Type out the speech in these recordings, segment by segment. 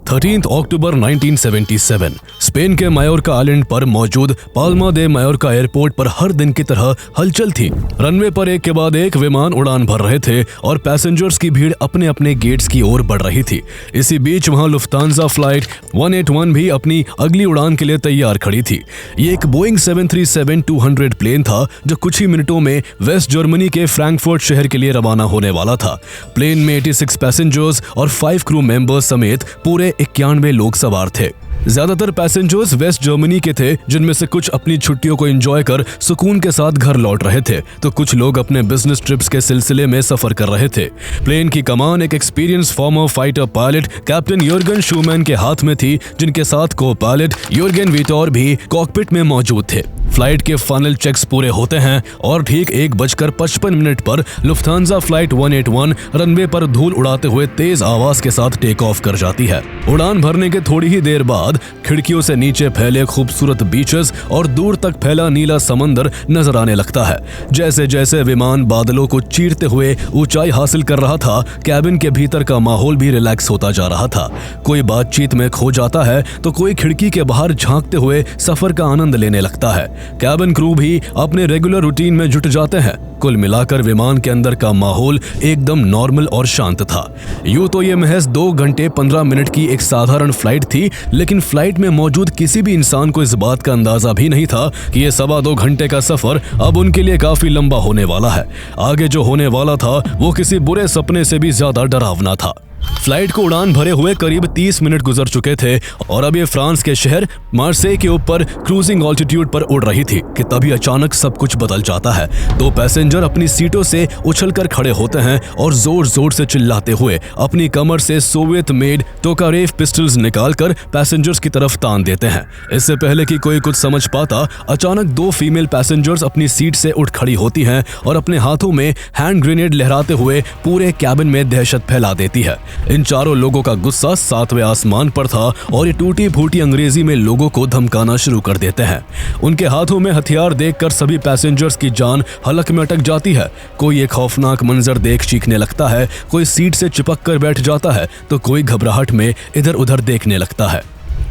13 अक्टूबर 1977 Spain के Majorca island पर मौजूद पाल्मा दे मायोर्का एयरपोर्ट पर हर दिन की तरह हलचल थी। रनवे पर एक के बाद एक विमान उड़ान भर रहे थे और पैसेंजर्स की भीड़ अपने अपने गेट्स की ओर बढ़ रही थी। इसी बीच वहां लुफ्तांजा फ्लाइट 181 भी अपनी अगली उड़ान के लिए तैयार खड़ी थी। ये एक बोइंग 737-200 प्लेन था जो कुछ ही मिनटों में वेस्ट जर्मनी के फ्रैंकफर्ट शहर के लिए रवाना होने वाला था। प्लेन में 86 पैसेंजर्स और 5 क्रू मेंबर्स समेत पूरे 91 लोग सवार थे। ज्यादातर पैसेंजर्स वेस्ट जर्मनी के थे, जिनमें से कुछ अपनी छुट्टियों को एंजॉय कर सुकून के साथ घर लौट रहे थे, तो कुछ लोग अपने बिजनेस ट्रिप्स के सिलसिले में सफर कर रहे थे। प्लेन की कमान एक experience former fighter pilot captain Jurgen Schumann के हाथ में थी, जिनके साथ को पायलट यूर्गन विटोर भी कॉकपिट में मौजूद थे। फ्लाइट के फाइनल चेक्स पूरे होते हैं और ठीक 1:55 पर लुफ्तांजा फ्लाइट 181 रनवे पर धूल उड़ाते हुए तेज आवाज के साथ टेक ऑफ कर जाती है। उड़ान भरने के थोड़ी ही देर बाद खिड़कियों से नीचे फैले खूबसूरत बीचेस और दूर तक फैला नीला समंदर नजर आने लगता है। जैसे जैसे विमान बादलों को चीरते हुए ऊंचाई हासिल कर रहा था, कैबिन के भीतर का माहौल भी रिलैक्स होता जा रहा था। कोई बातचीत में खो जाता है तो कोई खिड़की के बाहर झांकते हुए सफर का आनंद लेने लगता है। कैबिन क्रू भी अपने रेगुलर रूटीन में जुट जाते हैं। कुल मिलाकर विमान के अंदर का माहौल एकदम नॉर्मल और शांत था। यूं तो ये महज 2 घंटे 15 मिनट की एक साधारण फ्लाइट थी, लेकिन फ्लाइट में मौजूद किसी भी इंसान को इस बात का अंदाजा भी नहीं था कि ये 2.25 घंटे का सफर अब उनके लिए काफी लंबा होने वाला है। आगे जो होने वाला था वो किसी बुरे सपने से भी ज्यादा डरावना था। फ्लाइट को उड़ान भरे हुए करीब 30 मिनट गुजर चुके थे और अब ये फ्रांस के शहर मार्सेई के ऊपर क्रूजिंग ऑल्टीट्यूड पर उड़ रही थी कि तभी अचानक सब कुछ बदल जाता है। 2 पैसेंजर अपनी सीटों से उछलकर खड़े होते हैं और जोर जोर से चिल्लाते हुए अपनी कमर से सोवियत मेड टोकारेव पिस्टल्स निकालकर पैसेंजर्स की तरफ तान देते हैं। इससे पहले कि कोई कुछ समझ पाता, अचानक 2 फीमेल पैसेंजर्स अपनी सीट से उठ खड़ी होती हैं और अपने हाथों में हैंड ग्रेनेड लहराते हुए पूरे कैबिन में दहशत फैला देती है। इन चारों लोगों का गुस्सा 7वें आसमान पर था और ये टूटी फूटी अंग्रेजी में लोगों को धमकाना शुरू कर देते हैं। उनके हाथों में हथियार देखकर सभी पैसेंजर्स की जान हलक में अटक जाती है। कोई एक खौफनाक मंजर देख चीखने लगता है, कोई सीट से चिपक कर बैठ जाता है तो कोई घबराहट में इधर उधर देखने लगता है।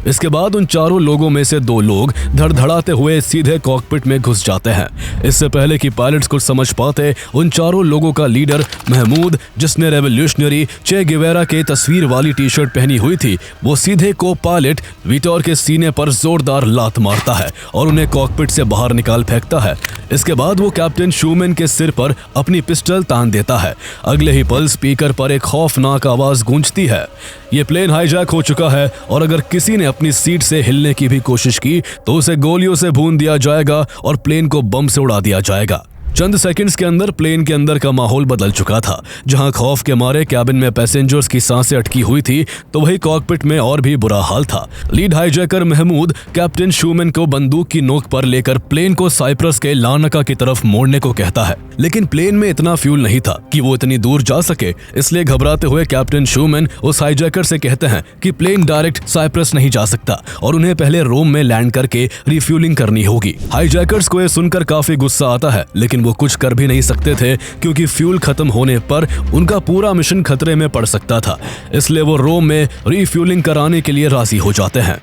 इसके बाद उन चारों लोगों में से 2 लोग धड़धड़ाते हुए सीधे कॉकपिट में घुस जाते हैं। इससे पहले कि पायलट्स कुछ समझ पाते, उन चारों लोगों का लीडर महमूद, जिसने रेवोल्यूशनरी चे गेवेरा के तस्वीर वाली टी-शर्ट पहनी हुई थी, वो सीधे को पायलट विटोर के सीने पर जोरदार लात मारता है और उन्हें कॉकपिट से बाहर निकाल फेंकता है। इसके बाद वो कैप्टन शूमैन के सिर पर अपनी पिस्टल तान देता है। अगले ही पल स्पीकर पर एक खौफनाक आवाज गूंजती है, ये प्लेन हाईजैक हो चुका है और अगर किसी ने अपनी सीट से हिलने की भी कोशिश की तो उसे गोलियों से भून दिया जाएगा और प्लेन को बम से उड़ा दिया जाएगा। चंद सेकंड्स के अंदर प्लेन के अंदर का माहौल बदल चुका था। जहां खौफ के मारे कैबिन में पैसेंजर्स की सांसें अटकी हुई थी, तो वही कॉकपिट में और भी बुरा हाल था। लीड हाईजैकर महमूद कैप्टन शूमैन को बंदूक की नोक पर लेकर प्लेन को साइप्रस के लार्नाका की तरफ मोड़ने को कहता है, लेकिन प्लेन में इतना फ्यूल नहीं था कि वो इतनी दूर जा सके। इसलिए घबराते हुए कैप्टन शूमैन उस हाईजैकर से कहते हैं कि प्लेन डायरेक्ट साइप्रस नहीं जा सकता और उन्हें पहले रोम में लैंड करके रिफ्यूलिंग करनी होगी। हाईजैकर्स को यह सुनकर काफी गुस्सा आता है, लेकिन वो कुछ कर भी नहीं सकते थे क्योंकि फ्यूल खत्म होने पर उनका पूरा मिशन खतरे में पड़ सकता था। इसलिए वो रोम में रिफ्यूलिंग कराने के लिए राजी हो जाते हैं।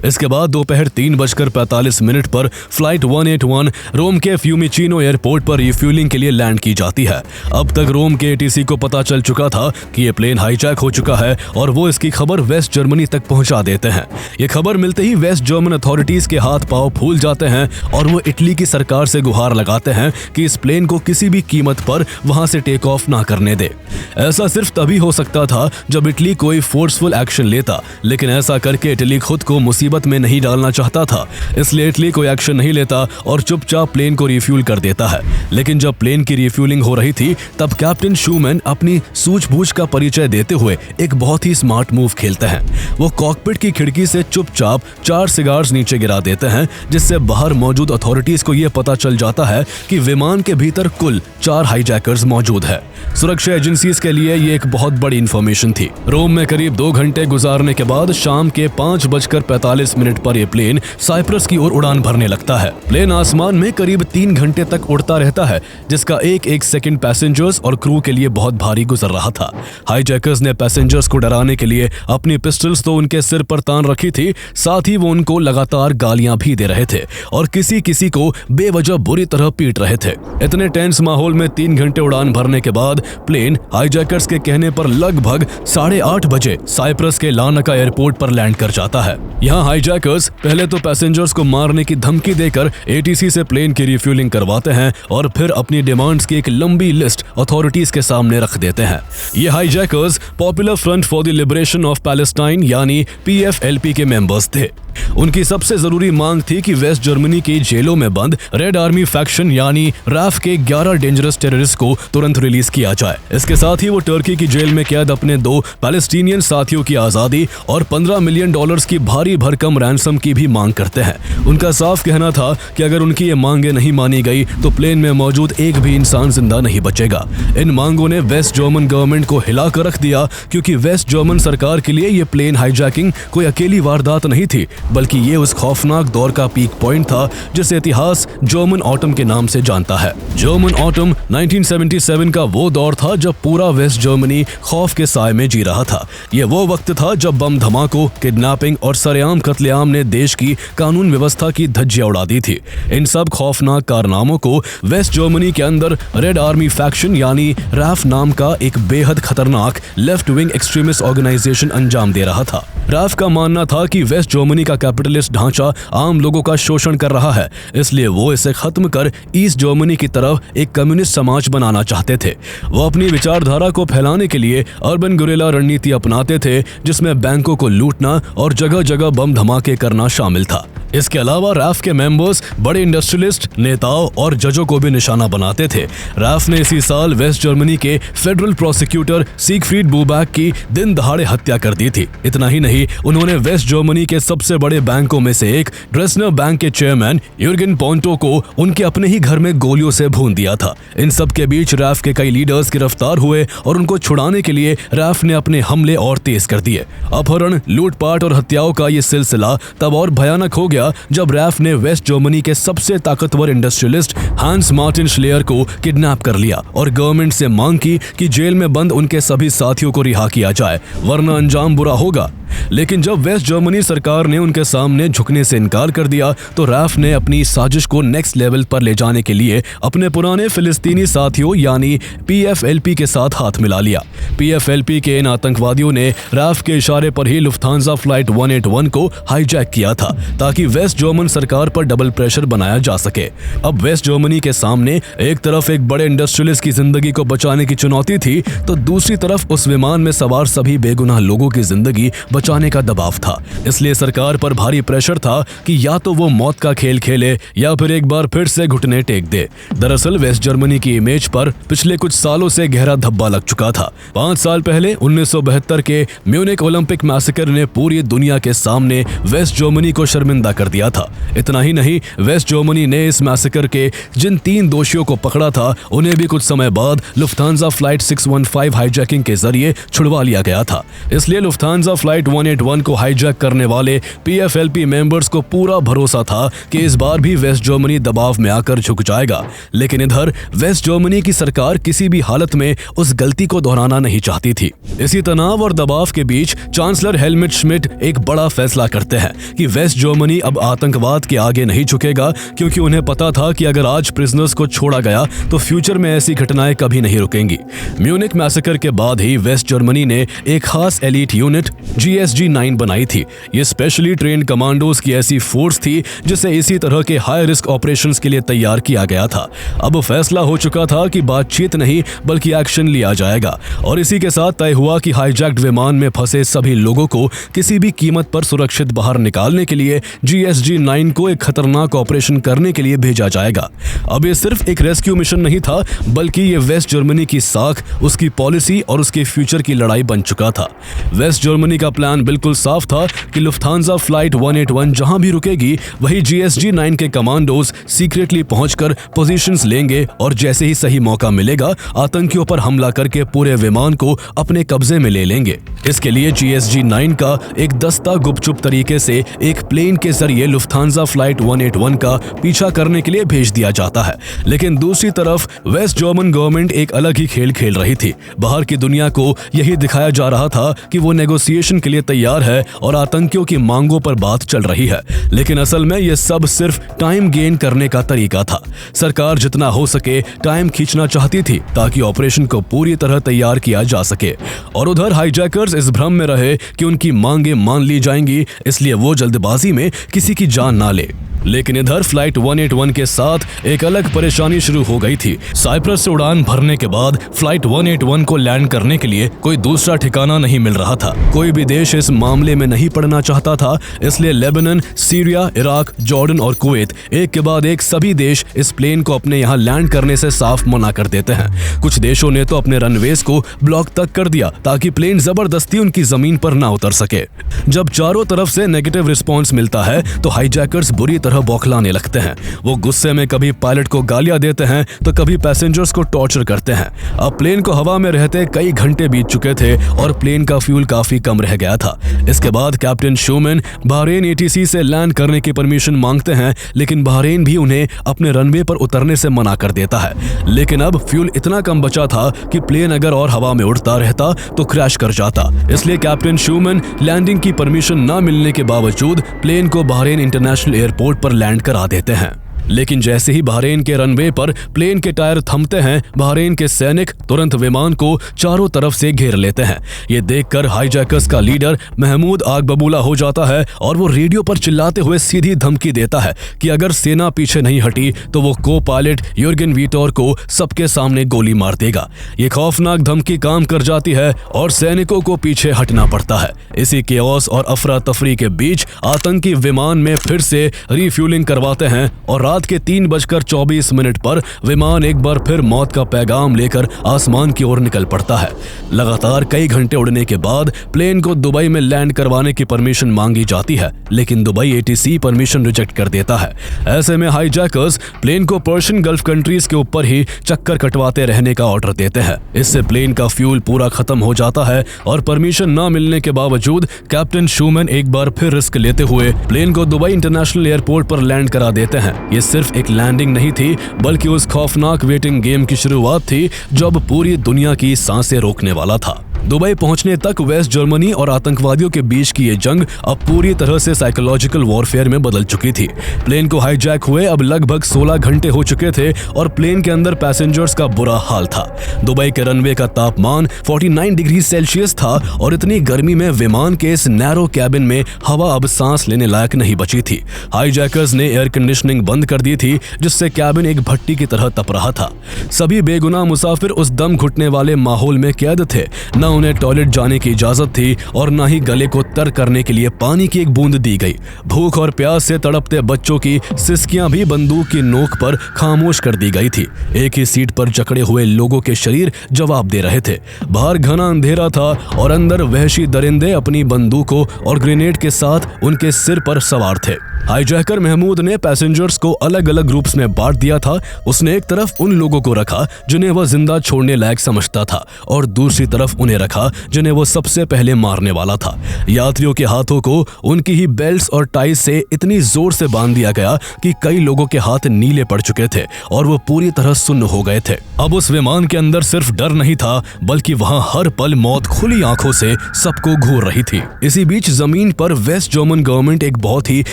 इसके बाद दोपहर 3:45 पर फ्लाइट 181 रोम के फ्यूमिचिनो एयरपोर्ट पर रिफ्यूलिंग के लिए लैंड की जाती है। अब तक रोम के एटीसी को पता चल चुका था कि ये प्लेन हाईजैक हो चुका है और वो इसकी खबर वेस्ट जर्मनी तक पहुंचा देते हैं। ये खबर मिलते ही वेस्ट जर्मन अथॉरिटीज के हाथ पांव फूल जाते हैं और वो इटली की सरकार से गुहार लगाते हैं कि इस प्लेन को किसी भी कीमत पर वहां से टेक ऑफ ना करने दे। ऐसा सिर्फ तभी हो सकता था जब इटली कोई फोर्सफुल एक्शन लेता, लेकिन ऐसा करके इटली खुद को मुसीबत में नहीं डालना चाहता था। इसलिए इटली कोई एक्शन नहीं लेता और चुपचाप प्लेन को रिफ्यूल कर देता है। लेकिन जब प्लेन की रिफ्यूलिंग हो रही थी, तब कैप्टन शूमैन अपनी सूझबूझ का परिचय देते हुए एक बहुत ही स्मार्ट मूव खेलते हैं। वो कॉकपिट की खिड़की से चुपचाप 4 सिगार्स नीचे गिरा देते हैं, जिससे बाहर मौजूद अथॉरिटीज को यह पता चल जाता है कि विमान के भीतर कुल 4 हाईजैकर्स मौजूद है। सुरक्षा एजेंसीज के लिए ये एक बहुत बड़ी इंफॉर्मेशन थी। रोम में करीब 2 घंटे गुजारने के बाद शाम के 5:45 45 मिनट पर यह प्लेन साइप्रस की ओर उड़ान भरने लगता है। प्लेन आसमान में करीब 3 घंटे तक उड़ता रहता है, जिसका एक एक सेकंड पैसेंजर्स और क्रू के लिए बहुत भारी गुजर रहा था। हाईजैकर्स ने पैसेंजर्स को डराने के लिए अपनी पिस्टल्स तो उनके सिर पर तान रखी थी, साथ ही वो उनको लगातार गालियां भी दे रहे थे और किसी किसी को बेवजह बुरी तरह पीट रहे थे। इतने टेंस माहौल में 3 घंटे उड़ान भरने के बाद प्लेन हाईजैकर्स के कहने पर लगभग 8:30 बजे साइप्रस के लार्नाका एयरपोर्ट पर लैंड कर जाता है। यहाँ हाईजैकर्स पहले तो पैसेंजर्स को मारने की धमकी देकर एटीसी से प्लेन की रिफ्यूलिंग करवाते हैं और फिर अपनी डिमांड्स की एक लंबी लिस्ट अथॉरिटीज के सामने रख देते हैं। ये hijackers popular front for the liberation of Palestine यानी PFLP के मेंबर्स थे। उनकी सबसे जरूरी मांग थी कि वेस्ट जर्मनी की जेलों में बंद रेड आर्मी फैक्शन यानी रैफ के 11 डेंजरस टेररिस्ट को तुरंत रिलीज किया जाए। इसके साथ ही वो टर्की की जेल में कैद अपने 2 पैलेस्टीनियन साथियों की आजादी और $15 मिलियन की भारी भरकम रैंसम की भी मांग करते हैं। उनका साफ कहना था कि अगर उनकी ये मांगे नहीं मानी गई तो प्लेन में मौजूद एक भी इंसान जिंदा नहीं बचेगा। इन मांगों ने वेस्ट जर्मन गवर्नमेंट को हिलाकर रख दिया, क्योंकि वेस्ट जर्मन सरकार के लिए ये प्लेन हाईजैकिंग कोई अकेली वारदात नहीं थी, बल्कि ये उस खौफनाक दौर का पीक पॉइंट था जिसे इतिहास जर्मन ऑटम के नाम से जानता है। जर्मन ऑटम 1977 का वो दौर था जब पूरा वेस्ट जर्मनी खौफ के साए में जी रहा था। ये वो वक्त था जब बम धमाकों, किडनैपिंग और सरेआम कत्लेआम ने देश की कानून व्यवस्था की धज्जियां उड़ा दी थी। इन सब खौफनाक कारनामों को वेस्ट जर्मनी के अंदर रेड आर्मी फैक्शन यानी रैफ नाम का एक बेहद खतरनाक लेफ्ट विंग एक्सट्रीमिस्ट ऑर्गेनाइजेशन अंजाम दे रहा था। रैफ का मानना था कि वेस्ट जर्मनी का कैपिटलिस्ट ढांचा आम लोगों का शोषण कर रहा है, इसलिए वो इसे खत्म कर ईस्ट जर्मनी की तरफ एक कम्युनिस्ट समाज बनाना चाहते थे। वो अपनी विचारधारा को फैलाने के लिए अर्बन गुरिल्ला रणनीति अपनाते थे, जिसमें बैंकों को लूटना और जगह जगह बम धमाके करना शामिल था। इसके अलावा रैफ के मेंबर्स बड़े इंडस्ट्रियलिस्ट, नेताओं और जजों को भी निशाना बनाते थे। रैफ ने इसी साल वेस्ट जर्मनी के फेडरल प्रोसिक्यूटर सिगफ्रीड बुबैक की दिन दहाड़े हत्या कर दी थी। इतना ही नहीं, उन्होंने वेस्ट जर्मनी के सबसे बड़े बैंकों में से एक ड्रेसनर बैंक के चेयरमैन यूर्गेन पोंटो को उनके अपने ही घर में गोलियों से भून दिया था। इन सब के बीच रैफ के कई लीडर्स गिरफ्तार हुए और उनको छुड़ाने के लिए रैफ ने अपने हमले और तेज कर दिए। अपहरण, लूटपाट और हत्याओं का ये सिलसिला तब और भयानक हो गया जब रैफ ने वेस्ट जर्मनी के सबसे ताकतवर इंडस्ट्रियलिस्ट हांस मार्टिन श्लेयर को किडनैप कर लिया और गवर्नमेंट से मांग की कि जेल में बंद उनके सभी साथियों को रिहा किया जाए, वरना अंजाम बुरा होगा। लेकिन जब वेस्ट जर्मनी सरकार ने उनके सामने झुकने से इनकार कर दिया तो रैफ ने अपनी साजिश को नेक्स्ट लेवल पर ले जाने के लिए अपने पुराने फिलिस्तीनी साथियों यानी PFLP के साथ हाथ मिला लिया। PFLP के इन आतंकवादियों ने रैफ के इशारे पर ही लुफ्थांसा फ्लाइट 181 को हाईजैक किया था, ताकि वेस्ट जर्मन सरकार पर डबल प्रेशर बनाया जा सके। अब वेस्ट जर्मनी के सामने एक तरफ एक बड़े इंडस्ट्रियलिस्ट की जिंदगी को बचाने की चुनौती थी, तो दूसरी तरफ उस विमान में सवार सभी बेगुनाह लोगों की जिंदगी बचाने का दबाव था। इसलिए सरकार पर भारी प्रेशर था कि या तो वो मौत का खेल खेले या फिर एक बार फिर से घुटने टेक दे। दरअसल वेस्ट जर्मनी की इमेज पर पिछले कुछ सालों से गहरा धब्बा लग चुका था। 5 साल पहले 1972 के म्यूनिक ओलंपिक मैसेकर ने पूरी दुनिया के सामने वेस्ट जर्मनी को शर्मिंदा कर दिया था। इतना ही नहीं, वेस्ट जर्मनी ने इस मैसेकर के जिन 3 दोषियों को पकड़ा था उन्हें भी कुछ समय बाद लुफ्थांसा फ्लाइट 615 हाईजैकिंग के जरिए छुड़वा लिया गया था। इसलिए लुफ्थांसा फ्लाइट 181 को हाईजैक करने वाले PFLP मेंबर्स को पूरा भरोसा था कि इस बार भी वेस्ट जर्मनी दबाव में आकर झुक जाएगा। लेकिन इधर वेस्ट जर्मनी की सरकार किसी भी हालत में उस गलती को दोहराना नहीं चाहती थी। इसी तनाव और दबाव के बीच चांसलर हेलमुट श्मिट एक बड़ा फैसला करते हैं कि वेस्ट जर्मनी अब आतंकवाद के आगे नहीं झुकेगा, क्योंकि उन्हें पता था कि अगर आज प्रिजनर्स को छोड़ा गया तो फ्यूचर में ऐसी घटनाएं कभी नहीं रुकेंगी। म्यूनिक मैसेकर के बाद ही वेस्ट जर्मनी ने एक खास एलीट यूनिट GSG 9 बनाई थी। ये स्पेशली ट्रेन्ड कमांडोज की ऐसी फोर्स थी जिसे इसी तरह के हाई रिस्क ऑपरेशंस के लिए तैयार किया गया था। अब फैसला हो चुका था कि बातचीत नहीं बल्कि एक्शन लिया जाएगा, और इसी के साथ तय हुआ कि हाईजैक्ड विमान में फंसे सभी लोगों को किसी भी कीमत पर सुरक्षित बाहर निकालने के लिए GSG 9 को एक खतरनाक ऑपरेशन करने के लिए भेजा जाएगा। अब ये सिर्फ एक रेस्क्यू मिशन नहीं था, बल्कि ये वेस्ट जर्मनी की साख, उसकी पॉलिसी और उसके फ्यूचर की लड़ाई बन चुका था। वेस्ट जर्मनी का प्लान प्लान बिल्कुल साफ था कि लुफ्थांसा फ्लाइट 181 जहां भी रुकेगी वही GSG-9 के कमांडोज सीक्रेटली पहुंचकर पोजीशंस लेंगे और जैसे ही सही मौका मिलेगा आतंकियों पर हमला करके पूरे विमान को अपने कब्जे में ले लेंगे। इसके लिए GSG-9 का एक दस्ता गुपचुप तरीके से एक प्लेन के जरिए लुफ्थांसा फ्लाइट 181 का पीछा करने के लिए भेज दिया जाता है। लेकिन दूसरी तरफ वेस्ट जर्मन गवर्नमेंट एक अलग ही खेल खेल रही थी। बाहर की दुनिया को यही दिखाया जा रहा था कि वो नेगोशिएशन के लिए तैयार है और आतंकियों की मांगों पर बात चल रही है, लेकिन असल में यह सब सिर्फ टाइम गेन करने का तरीका था। सरकार जितना हो सके टाइम खींचना चाहती थी ताकि ऑपरेशन को पूरी तरह तैयार किया जा सके, और उधर हाईजैकर्स इस भ्रम में रहे कि उनकी मांगें मान ली जाएंगी, इसलिए वो जल्दबाजी में किसी की जान ना ले। लेकिन इधर फ्लाइट 181 के साथ एक अलग परेशानी शुरू हो गई थी। साइप्रस से उड़ान भरने के बाद फ्लाइट 181 को लैंड करने के लिए कोई दूसरा ठिकाना नहीं मिल रहा था। कोई भी देश इस मामले में नहीं पड़ना चाहता था, इसलिए लेबनान, सीरिया, इराक, जॉर्डन और कुवैत एक के बाद एक सभी देश इस प्लेन को अपने यहाँ लैंड करने से साफ मना कर देते हैं। कुछ देशों ने तो अपने रनवेज को ब्लॉक तक कर दिया ताकि प्लेन जबरदस्ती उनकी जमीन पर ना उतर सके। जब चारों तरफ से नेगेटिव रिस्पॉन्स मिलता है तो हाईजैकर्स बुरी तरह बौखलाने लगते हैं। वो गुस्से में कभी पायलट को गालियां देते हैं तो कभी पैसेंजर्स को टॉर्चर करते हैं। अब प्लेन को हवा में रहते कई घंटे बीत चुके थे और प्लेन का फ्यूल काफी कम रह गया था। इसके बाद कैप्टन शूमैन बहरेन ATC से लैंड करने की परमिशन मांगते हैं, लेकिन बहरेन भी उन्हें अपने रनवे पर उतरने से मना कर देता है। लेकिन अब फ्यूल इतना कम बचा था कि प्लेन अगर और हवा में उड़ता रहता तो क्रैश कर जाता। इसलिए कैप्टन शूमैन लैंडिंग की परमिशन न मिलने के बावजूद प्लेन को बहरेन इंटरनेशनल एयरपोर्ट पर लैंड करा देते हैं। लेकिन जैसे ही बहरेन के रनवे पर प्लेन के टायर थमते हैं, बहरेन के सैनिक तुरंत विमान को चारों तरफ से घेर लेते हैं। ये देखकर हाईजैकर्स का लीडर महमूद आग बबूला हो जाता है और वो रेडियो पर चिल्लाते हुए सीधी धमकी देता है कि अगर सेना पीछे नहीं हटी तो वो को पायलट युर्गेन वीटोर को सबके सामने गोली मार देगा। ये खौफनाक धमकी काम कर जाती है और सैनिकों को पीछे हटना पड़ता है। इसी केओस और अफरा तफरी के बीच आतंकी विमान में फिर से रिफ्यूलिंग करवाते हैं और रात के 3:24 पर विमान एक बार फिर मौत का पैगाम लेकर आसमान की ओर निकल पड़ता है। लगातार कई घंटे उड़ने के बाद प्लेन को दुबई में लैंड करवाने की परमिशन मांगी जाती है, लेकिन दुबई ATC परमिशन रिजेक्ट कर देता है। ऐसे में हाईजैकर्स प्लेन को पर्शियन गल्फ कंट्रीज के ऊपर ही चक्कर कटवाते रहने का ऑर्डर देते हैं। इससे प्लेन का फ्यूल पूरा खत्म हो जाता है और परमिशन न मिलने के बावजूद कैप्टन शूमैन एक बार फिर रिस्क लेते हुए प्लेन को दुबई इंटरनेशनल एयरपोर्ट पर लैंड करा देते हैं। ये सिर्फ एक लैंडिंग नहीं थी, बल्कि उस खौफनाक वेटिंग गेम की शुरुआत थी जो अब पूरी दुनिया की सांसें रोकने वाला था। दुबई पहुंचने तक वेस्ट जर्मनी और आतंकवादियों के बीच की ये जंग अब पूरी तरह से साइकोलॉजिकल वॉरफेयर में बदल चुकी थी। प्लेन को हाईजैक हुए अब लगभग 16 घंटे हो चुके थे और प्लेन के अंदर पैसेंजर्स का बुरा हाल था। दुबई के रनवे का तापमान 49 डिग्री सेल्सियस था और इतनी गर्मी में विमान के इस नैरो कैबिन में हवा अब सांस लेने लायक नहीं बची थी। हाईजैकर्स ने एयर कंडीशनिंग बंद कर दी थी, जिससे कैबिन एक भट्टी की तरह तप रहा था। सभी बेगुनाह मुसाफिर उस दम घुटने वाले माहौल में कैद थे। न उन्हें टॉयलेट जाने की इजाजत थी और न ही गले को तर करने के लिए पानी की एक बूंद दी गई। भूख और प्यास से तड़पते बच्चों की सिसकियां भी बंदूक की नोक पर खामोश कर दी गई थी। एक ही सीट पर जकड़े हुए लोगों के शरीर जवाब दे रहे थे। बाहर घना अंधेरा था और अंदर वहशी दरिंदे अपनी बंदूकों और ग्रेनेड के साथ उनके सिर पर सवार थे। हाईजैकर महमूद ने पैसेंजर्स को अलग अलग ग्रुप्स में बांट दिया था। उसने एक तरफ उन लोगों को रखा जिन्हें वह जिंदा छोड़ने लायक समझता था और दूसरी तरफ उन्हें रखा जिन्हें वो सबसे पहले मारने वाला था। यात्रियों के हाथों को उनकी ही बेल्ट्स और टाइज से इतनी जोर से बांध दिया गया कि कई लोगों के हाथ नीले पड़ चुके थे और वो पूरी तरह सुन्न हो गए थे। अब उस विमान के अंदर सिर्फ डर नहीं था, बल्कि वहां हर पल मौत खुली आंखों से सबको घूर रही थी। इसी बीच जमीन पर वेस्ट जर्मन गवर्नमेंट एक बहुत ही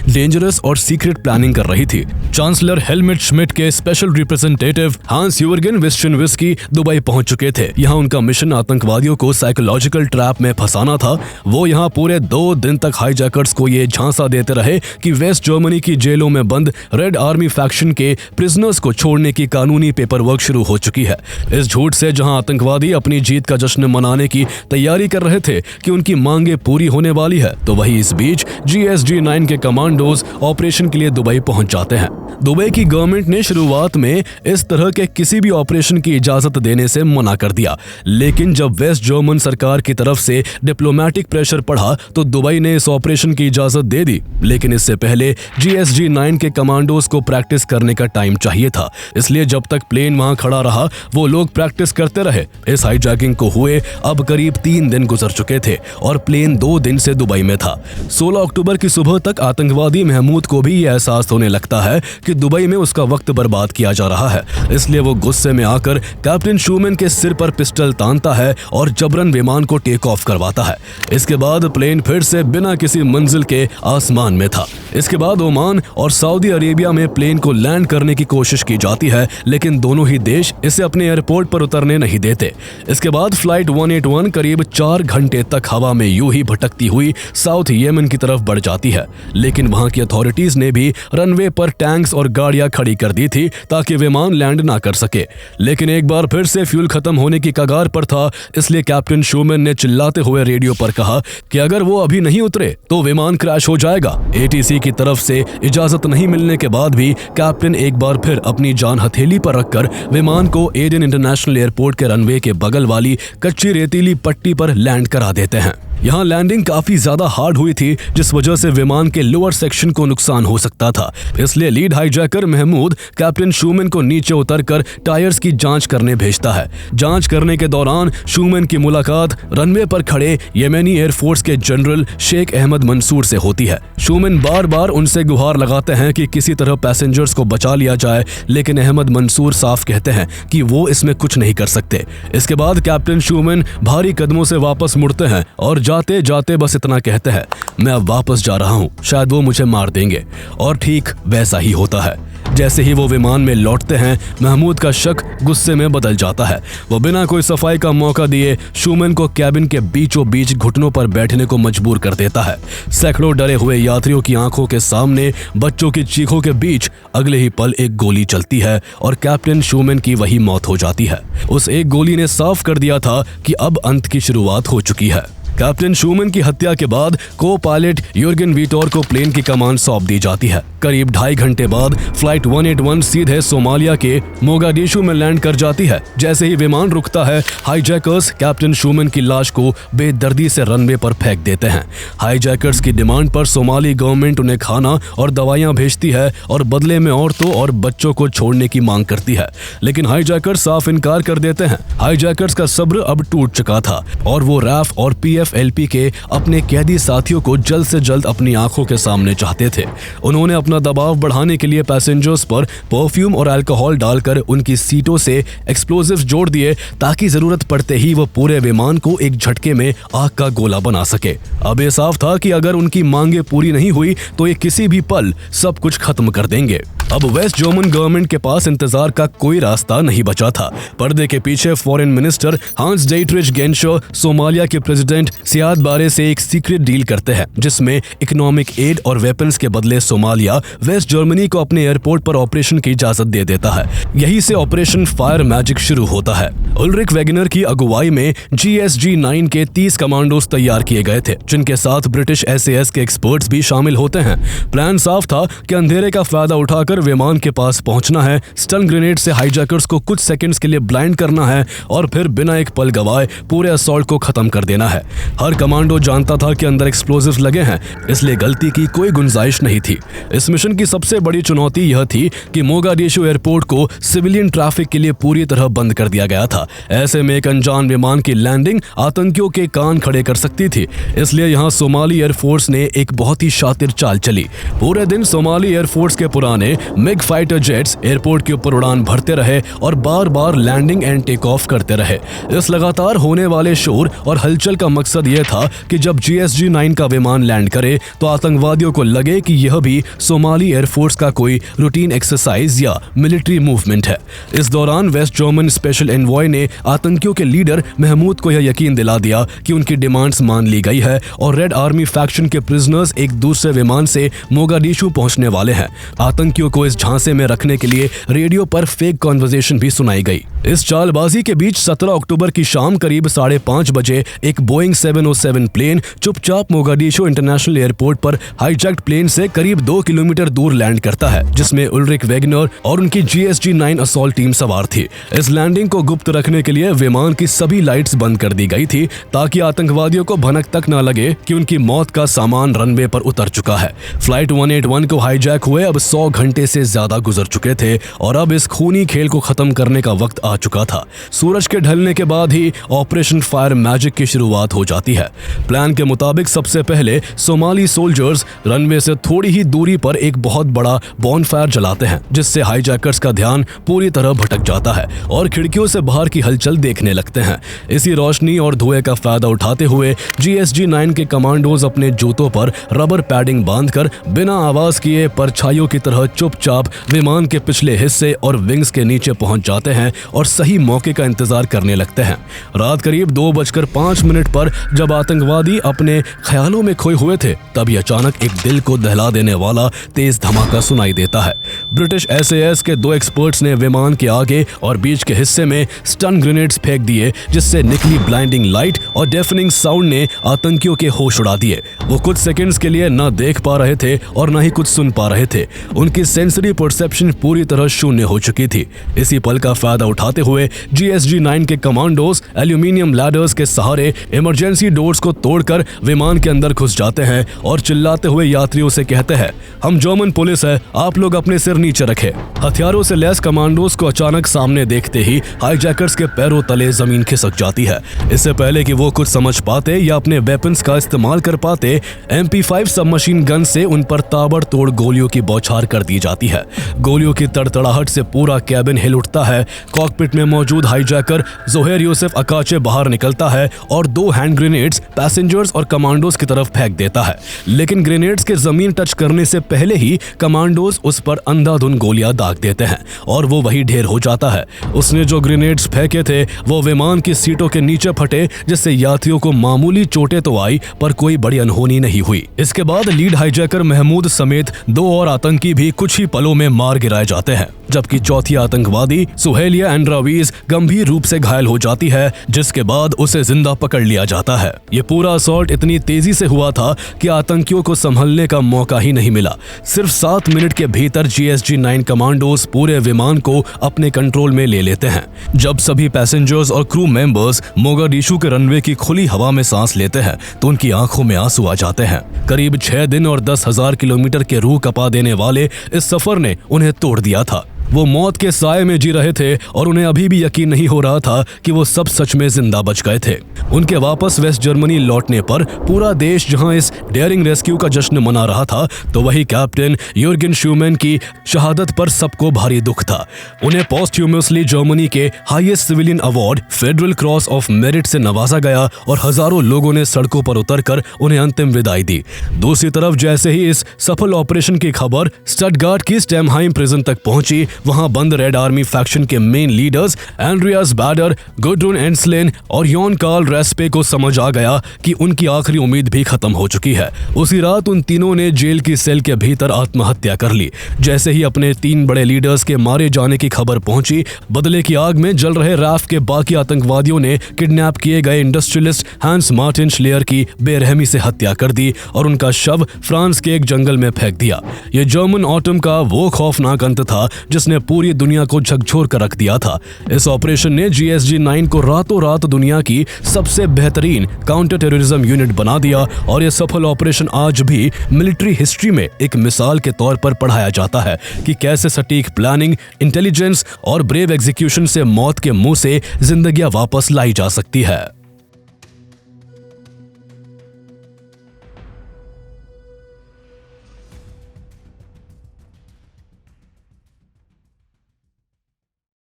डेंजरस और सीक्रेट प्लानिंग कर रही थी। चांसलर हेलमेट श्मिट के स्पेशल रिप्रेजेंटेटिव हांस यूर्गेन विस्चेनविस्की दुबई पहुंच चुके थे। यहाँ उनका मिशन आतंकवादियों को साइकोलॉजिकल ट्रैप में फंसाना था। वो यहाँ पूरे 2 दिन तक हाईजैकर्स को ये झांसा देते रहे कि वेस्ट जर्मनी की जेलों में बंद रेड आर्मी फैक्शन के प्रिजनर्स को छोड़ने की कानूनी पेपर वर्क शुरू हो चुकी है। इस झूठ से जहां आतंकवादी अपनी जीत का जश्न मनाने की तैयारी कर रहे थे कि उनकी मांगे पूरी होने वाली है, तो वही इस बीच GSG-9 के कमांडोज ऑपरेशन के लिए दुबई पहुंच जाते हैं। दुबई की गवर्नमेंट ने शुरुआत में इस तरह के किसी भी ऑपरेशन की इजाजत देने से मना कर दिया, लेकिन जब वेस्ट जर्मन सरकार की तरफ से डिप्लोमेटिक प्रेशर पड़ा तो दुबई ने इस ऑपरेशन की इजाजत दे दी, लेकिन इससे पहले GSG-9 के कमांडोज को प्रैक्टिस करने का टाइम चाहिए था, इसलिए जब तक प्लेन वहां खड़ा रहा वो लोग प्रैक्टिस करते रहे। इस हाईजैकिंग को हुए अब करीब 3 दिन गुजर चुके थे और प्लेन 2 दिन से दुबई में था। 16 अक्टूबर की सुबह तक आतंकवादी महमूद को भी यह एहसास होने लगता है कि दुबई में उसका वक्त बर्बाद किया जा रहा है, इसलिए वो गुस्से में आकर कैप्टन शूमैन के सिर पर पिस्टल तानता है और जबरन विमान को टेक ऑफ करवाता है। इसके बाद प्लेन फिर से बिना किसी मंजिल के आसमान में था। इसके बाद ओमान और सऊदी अरेबिया में प्लेन को लैंड करने की कोशिश की जाती है, लेकिन दोनों ही देश इसे अपने एयरपोर्ट पर उतरने नहीं देते। इसके बाद फ्लाइट 181 करीब 4 घंटे तक हवा में यूं ही भटकती हुई साउथ येमन की तरफ बढ़ जाती है, लेकिन वहां की अथॉरिटीज ने भी रनवे पर टैंक्स और गाड़ियां खड़ी कर दी थी ताकि विमान लैंड ना कर सके। लेकिन एक बार फिर से फ्यूल खत्म होने की कगार पर था, इसलिए कैप्टन शूमैन ने चिल्लाते हुए रेडियो पर कहा कि अगर वो अभी नहीं उतरे तो विमान क्रैश हो जाएगा। ATC की तरफ से इजाजत नहीं मिलने के बाद भी कैप्टन एक बार फिर अपनी जान हथेली पर रखकर विमान को एडन इंटरनेशनल एयरपोर्ट के रनवे के बगल वाली कच्ची रेतीली पट्टी पर लैंड करा देते हैं। यहाँ लैंडिंग काफी ज्यादा हार्ड हुई थी, जिस वजह से विमान के लोअर सेक्शन को नुकसान हो सकता था, इसलिए लीड हाईजैकर महमूद कैप्टन शूमैन को नीचे उतरकर टायर्स की जांच करने भेजता है। जांच करने के दौरान शूमैन की मुलाकात रनवे पर खड़े येमेनी एयरफोर्स के जनरल शेख अहमद मंसूर से होती है। शूमैन बार बार उनसे गुहार लगाते हैं कि किसी तरह पैसेंजर्स को बचा लिया जाए, लेकिन अहमद मंसूर साफ कहते हैं कि वो इसमें कुछ नहीं कर सकते। इसके बाद कैप्टन शूमैन भारी कदमों से वापस मुड़ते हैं और जाते जाते बस इतना कहते हैं, मैं अब वापस जा रहा हूं, शायद वो मुझे मार देंगे। और ठीक वैसा ही होता है। जैसे ही वो विमान में लौटते हैं, महमूद का शक गुस्से में बदल जाता है। वो बिना कोई सफाई का मौका दिए शूमैन को कैबिन के बीचों बीच घुटनों पर बैठने को मजबूर कर देता है। सैकड़ों डरे हुए यात्रियों की आंखों के सामने बच्चों की चीखों के बीच अगले ही पल एक गोली चलती है और कैप्टन शूमैन की वही मौत हो जाती है। उस एक गोली ने साफ कर दिया था कि अब अंत की शुरुआत हो चुकी है। कैप्टन शूमैन की हत्या के बाद को पायलट यूर्गेन वीटोर को प्लेन की कमान सौंप दी जाती है। करीब 2.5 घंटे बाद फ्लाइट 181 सीधे सोमालिया के मोगाडिशु में लैंड कर जाती है। जैसे ही विमान रुकता है, हाईजैकर्स कैप्टन शूमैन की लाश को बेदर्दी से रनवे पर फेंक देते हैं। हाईजैकर्स की डिमांड पर सोमाली गवर्नमेंट उन्हें खाना और दवाइयां भेजती है और बदले में औरतों और बच्चों को छोड़ने की मांग करती है, लेकिन हाईजैकर्स साफ इनकार कर देते हैं। हाईजैकर्स का सब्र अब टूट चुका था और वो रैफ और PFLP के अपने कैदी साथियों को जल्द से जल्द अपनी आंखों के सामने चाहते थे। उन्होंने अपना दबाव बढ़ाने के लिए पैसेंजर्स पर परफ्यूम और अल्कोहल डालकर उनकी सीटों से एक्सप्लोजिव्स जोड़ दिए ताकि जरूरत पड़ते ही वो पूरे विमान को एक झटके में आग का गोला बना सके। अब ये साफ था कि अगर उनकी मांगे पूरी नहीं हुई तो ये किसी भी पल सब कुछ खत्म कर देंगे। अब वेस्ट जर्मन गवर्नमेंट के पास इंतजार का कोई रास्ता नहीं बचा था। पर्दे के पीछे फॉरेन मिनिस्टर हांस डेट्रिच गेंशर सोमालिया के प्रेसिडेंट सियाद बारे से एक सीक्रेट डील करते हैं, जिसमें इकोनॉमिक एड और वेपन्स के बदले सोमालिया वेस्ट जर्मनी को अपने एयरपोर्ट पर ऑपरेशन की इजाजत दे देता है। यहीं से ऑपरेशन फायर मैजिक शुरू होता है। उल्रिक वैगनर की अगुवाई में GSG-9 के 30 कमांडोज तैयार किए गए थे, जिनके साथ ब्रिटिश SAS के एक्सपर्ट्स भी शामिल होते हैं। प्लान साफ था कि अंधेरे का फायदा उठाकर विमान के पास पहुंचना है, स्टन ग्रेनेड से हाईजैकर्स को कुछ सेकंड्स के लिए ब्लाइंड करना है और फिर बिना एक पल गवाए पूरे असॉल्ट को खत्म कर देना है। हर कमांडो जानता था कि अंदर एक्सप्लोजिव्स लगे हैं, इसलिए गलती की कोई गुंजाइश नहीं थी। इस मिशन की सबसे बड़ी चुनौती यह थी कि मोगाडिशु एयरपोर्ट को सिविलियन ट्रैफिक के लिए पूरी तरह बंद कर दिया गया था। ऐसे में एक अनजान विमान की लैंडिंग आतंकियों के कान खड़े कर सकती थी, इसलिए यहाँ सोमाली एयरफोर्स ने एक बहुत ही शातिर चाल चली। पूरे दिन सोमाली एयरफोर्स के पुराने मिग फाइटर जेट्स एयरपोर्ट के ऊपर उड़ान भरते रहे और बार बार लैंडिंग एंड टेक ऑफ करते रहे। इस लगातार होने वाले शोर और हलचल का मकसद यह था कि जब GSG-9 का विमान लैंड करे तो आतंकवादियों को लगे कि यह भी सोमाली एयरफोर्स का कोई रूटीन एक्सरसाइज या मिलिट्री मूवमेंट है। इस दौरान वेस्ट जर्मन स्पेशल एनवॉय ने आतंकियों के लीडर महमूद को यह यकीन दिला दिया कि उनकी डिमांड्स मान ली गई है और रेड आर्मी फैक्शन के प्रिजनर्स एक दूसरे विमान से मोगाडिशु पहुंचने वाले हैं। आतंकियों को इस झांसे में रखने के लिए रेडियो पर फेक कॉन्वर्सेशन भी सुनाई गई। इस चालबाजी के बीच 17 अक्टूबर की शाम करीब 5:30 बजे एक बोइंग 707 प्लेन चुपचाप मोगादिशु इंटरनेशनल एयरपोर्ट पर हाईजैक्ड प्लेन से करीब 2 किलोमीटर दूर लैंड करता है, जिसमें उल्रिक वेगनर और उनकी GSG-9 असॉल्ट टीम सवार थी। इस लैंडिंग को गुप्त रखने के लिए विमान की सभी लाइट्स बंद कर दी गई थी ताकि आतंकवादियों को भनक तक न लगे कि उनकी मौत का सामान रनवे पर उतर चुका है। फ्लाइट 181 को हाईजैक हुए अब 100 घंटे से ज्यादा गुजर चुके थे और अब इस खूनी खेल को खत्म करने का वक्त आ चुका था। सूरज के ढलने के बाद ही ऑपरेशन फायर मैजिक की शुरुआत हो जाती है। प्लान के मुताबिक सबसे पहले सोमाली सोल्जर्स रनवे से थोड़ी ही दूरी पर एक बहुत बड़ा बॉनफायर जलाते हैं, जिससे हाईजैकर्स का ध्यान पूरी तरह भटक जाता है और खिड़कियों से बाहर की हलचल देखने लगते हैं। इसी रोशनी और धुएं का फायदा उठाते हुए GSG-9 के कमांडोज अपने जूतों पर रबर पैडिंग बांधकर बिना आवाज किए परछाइयों की तरह चुपचाप विमान के पिछले हिस्से और विंग्स के नीचे पहुंच जाते हैं और सही मौके का इंतजार करने लगते हैं। रात करीब 2:05 पर जब आतंकवादी अपने ख्यालों में खोए हुए थे, तभी अचानक एक दिल को दहला देने वाला तेज धमाका सुनाई देता है। ब्रिटिश SAS के 2 एक्सपर्ट्स ने विमान के आगे और बीच के हिस्से में स्टन ग्रेनेड्स फेंक दिए, जिससे निकली ब्लाइंडिंग लाइट और डेफनिंग साउंड ने आतंकियों के होश उड़ा दिए। वो कुछ सेकंड्स के लिए न देख पा रहे थे और न ही कुछ सुन पा रहे थे। उनकी सेंसरी परसेप्शन पूरी तरह शून्य हो चुकी थी। इसी पल का फायदा उठाते हुए GSG-9 के कमांडोज एल्यूमिनियम लैडर्स के सहारे इमरजेंसी डोर्स को तोड़कर विमान के अंदर घुस जाते हैं और चिल्लाते हुए यात्रियों से कहते हैं, हम जर्मन पुलिस है, आप लोग अपने सिर नीचे रखें। हथियारों से लैस कमांडोज को अचानक सामने देखते ही हाईजैकर्स के पैरों तले जमीन खिसक जाती है। इससे पहले कि वो कुछ समझ पाते या अपने वेपन्स का इस्तेमाल कर पाते, MP5 सबमशीन गन से उन पर ताबड़तोड़ गोलियों की बौछार कर दी जाती है। गोलियों की तड़तड़ाहट से पूरा कैबिन हिल उठता है। कॉकपिट में मौजूद हाईजैकर जोहेर यूसुफ अकाचे बाहर निकलता है और 2 हैंड ग्रेनेड्स पैसेंजर्स और कमांडोज की तरफ फेंक देता है, लेकिन ग्रेनेड्स के जमीन टच करने से पहले ही कमांडोज उस पर अंधाधुंध गोलियां दाग देते हैं और वो वही ढेर हो जाता है। उसने जो ग्रेनेड्स फेंके थे वो विमान की सीटों के नीचे फटे, जिससे यात्रियों को मामूली चोटें तो आई पर कोई बड़ी अनहोनी नहीं हुई। इसके बाद लीड हाईजैकर महमूद समेत 2 और आतंकी भी कुछ ही पलों में मार गिराए जाते हैं, जबकि चौथी आतंकवादी सुहेलिया एंड्रावीज गंभीर रूप से घायल हो जाती है, जिसके बाद उसे जिंदा पकड़ लिया जाता है। ये पूरा असॉल्ट इतनी तेजी से हुआ था कि आतंकियों को संभलने का मौका ही नहीं मिला। सिर्फ 7 मिनट के भीतर GSG-9 कमांडोज पूरे विमान को अपने कंट्रोल में ले लेते हैं। जब सभी पैसेंजर्स और क्रू मेंबर्स मोगादिशु के रनवे की खुली हवा में सांस लेते हैं तो उनकी आंखों में आंसू आ जाते हैं। करीब 6 दिन और 10,000 किलोमीटर के रूह कपा देने वाले इस सफर ने उन्हें तोड़ दिया था। वो मौत के साए में जी रहे थे और उन्हें अभी भी यकीन नहीं हो रहा था कि वो सब सच में जिंदा बच गए थे। उनके वापस वेस्ट जर्मनी लौटने पर पूरा देश जहां इस डेयरिंग रेस्क्यू का जश्न मना रहा था, तो वही कैप्टन यूर्गेन शूमैन की शहादत पर सबको भारी दुख था। उन्हें पोस्टह्यूमसली जर्मनी के highest civilian award federal cross of merit से नवाजा गया और हजारों लोगों ने सड़कों पर उतरकर उन्हें अंतिम विदाई दी। दूसरी तरफ जैसे ही इस सफल ऑपरेशन की खबर स्टटगार्ट की स्टेमहाइम प्रिजन तक पहुंची, वहां बंद रेड आर्मी फैक्शन के मेन लीडर्स एंड्रियास बैडर, गुड्रून एंसलेन और यॉन कार्ल रेस्पे को समझ आ गया कि उनकी आखिरी उम्मीद भी खत्म हो चुकी है। उसी रात उन तीनों ने जेल की सेल के भीतर आत्महत्या कर ली। जैसे ही अपने 3 बड़े लीडर्स के मारे जाने की खबर पहुंची, बदले की आग में जल रहे रैफ के बाकी आतंकवादियों ने किडनैप किए गए इंडस्ट्रियलिस्ट हैंस मार्टिन श्लेयर की बेरहमी से हत्या कर दी और उनका शव फ्रांस के एक जंगल में फेंक दिया। ये जर्मन ऑटम का वो खौफनाक अंत था जिसने पूरी दुनिया को झकझोर कर रख दिया था। इस ऑपरेशन ने GSG-9 को रातों रात दुनिया की सबसे बेहतरीन काउंटर टेररिज्म यूनिट बना दिया और यह सफल ऑपरेशन आज भी मिलिट्री हिस्ट्री में एक मिसाल के तौर पर पढ़ाया जाता है कि कैसे सटीक प्लानिंग, इंटेलिजेंस और ब्रेव एग्जीक्यूशन से मौत के मुंह से जिंदगियां वापस लाई जा सकती है।